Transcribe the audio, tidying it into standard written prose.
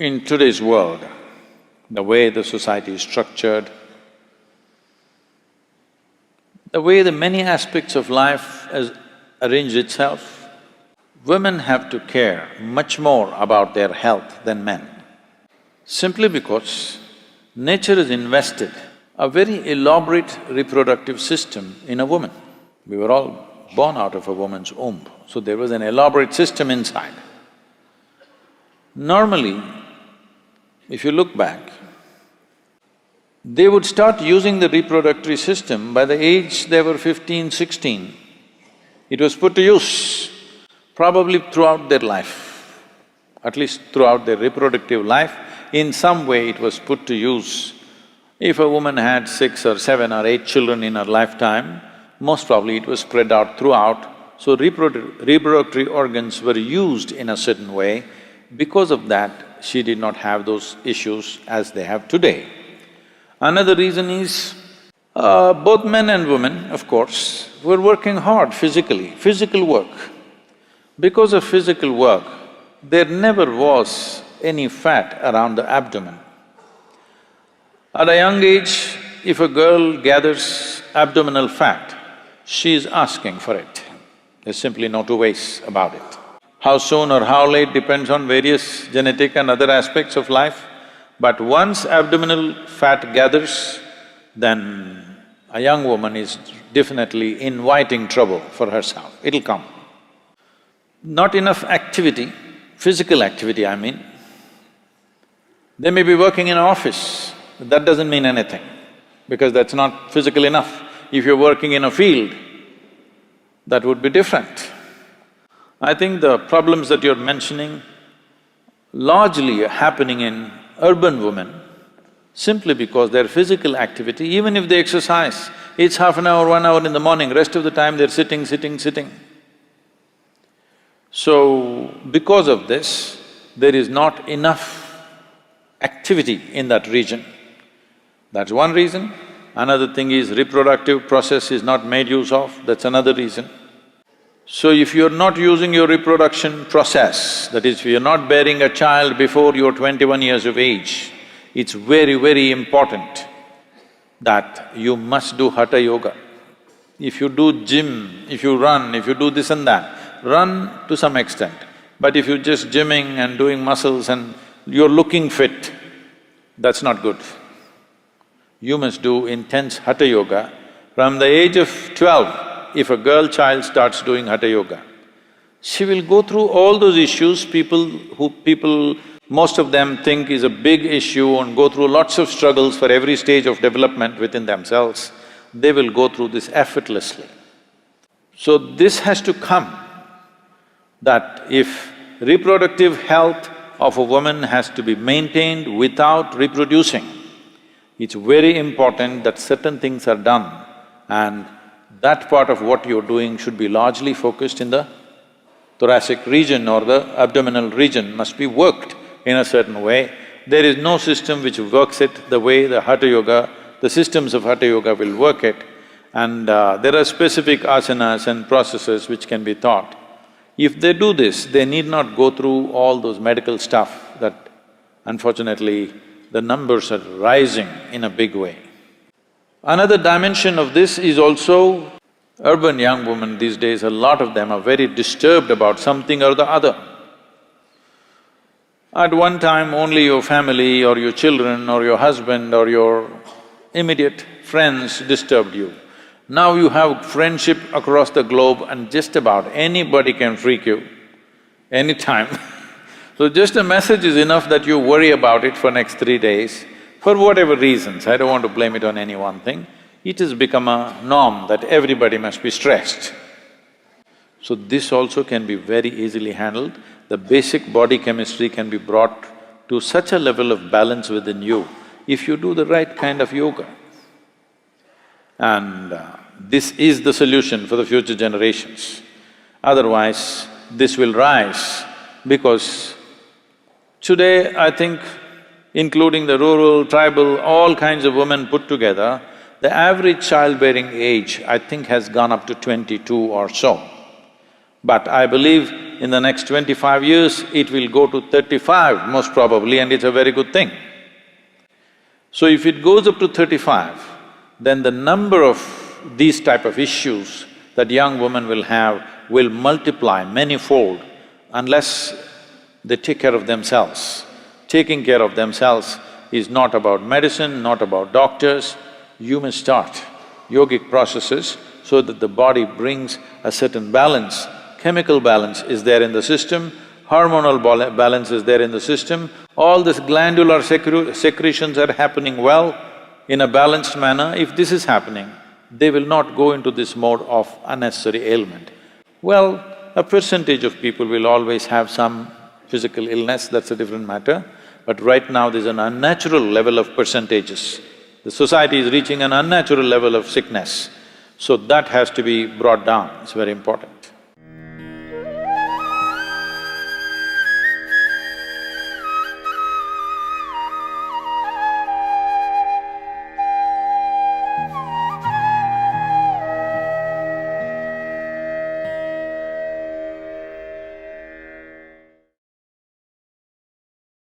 In today's world, the way the society is structured, the way the many aspects of life has arranged itself, women have to care much more about their health than men. Simply because nature has invested a very elaborate reproductive system in a woman. We were all born out of a woman's womb, so there was an elaborate system inside. Normally, if you look back, they would start using the reproductive system by the age they were 15, 16. It was put to use probably throughout their life, at least throughout their reproductive life, in some way it was put to use. If a woman had 6 or 7 or 8 children in her lifetime, most probably it was spread out throughout, so reproductive organs were used in a certain way. Because of that, she did not have those issues as they have today. Another reason is, both men and women, of course, were working hard physically, physical work. Because of physical work, there never was any fat around the abdomen. At a young age, if a girl gathers abdominal fat, she is asking for it. There's simply no two ways about it. How soon or how late depends on various genetic and other aspects of life, but once abdominal fat gathers, then a young woman is definitely inviting trouble for herself, it'll come. Not enough activity, physical activity I mean. They may be working in an office, that doesn't mean anything, because that's not physical enough. If you're working in a field, that would be different. I think the problems that you're mentioning largely are happening in urban women simply because their physical activity, even if they exercise, it's half an hour, 1 hour in the morning, rest of the time they're sitting. So, because of this, there is not enough activity in that region. That's one reason. Another thing is reproductive process is not made use of, that's another reason. So if you're not using your reproduction process, that is, if you're not bearing a child before you're 21 years of age, it's very, very important that you must do Hatha Yoga. If you do gym, if you run, if you do this and that, run to some extent. But if you're just gymming and doing muscles and you're looking fit, that's not good. You must do intense Hatha Yoga. From the age of 12, if a girl child starts doing Hatha Yoga, she will go through all those issues most of them think is a big issue and go through lots of struggles for every stage of development within themselves, they will go through this effortlessly. So this has to come, that if reproductive health of a woman has to be maintained without reproducing, it's very important that certain things are done, and that part of what you're doing should be largely focused in the thoracic region or the abdominal region, must be worked in a certain way. There is no system which works it the way the Hatha Yoga, the systems of Hatha Yoga will work it, and there are specific asanas and processes which can be taught. If they do this, they need not go through all those medical stuff that unfortunately the numbers are rising in a big way. Another dimension of this is also urban young women these days, a lot of them are very disturbed about something or the other. At one time, only your family or your children or your husband or your immediate friends disturbed you. Now you have friendship across the globe and just about anybody can freak you, anytime. So just a message is enough that you worry about it for next 3 days. For whatever reasons, I don't want to blame it on any one thing, it has become a norm that everybody must be stressed. So this also can be very easily handled. The basic body chemistry can be brought to such a level of balance within you if you do the right kind of yoga. And this is the solution for the future generations. Otherwise, this will rise because today, I think, including the rural, tribal, all kinds of women put together, the average childbearing age, I think, has gone up to 22 or so. But I believe in the next 25 years, it will go to 35 most probably, and it's a very good thing. So if it goes up to 35, then the number of these type of issues that young women will have will multiply manyfold unless they take care of themselves. Taking care of themselves is not about medicine, not about doctors. You must start yogic processes so that the body brings a certain balance. Chemical balance is there in the system, hormonal balance is there in the system, all this glandular secretions are happening well in a balanced manner. If this is happening, they will not go into this mode of unnecessary ailment. Well, a percentage of people will always have some physical illness, that's a different matter. But right now there's an unnatural level of percentages. The society is reaching an unnatural level of sickness. So that has to be brought down, it's very important.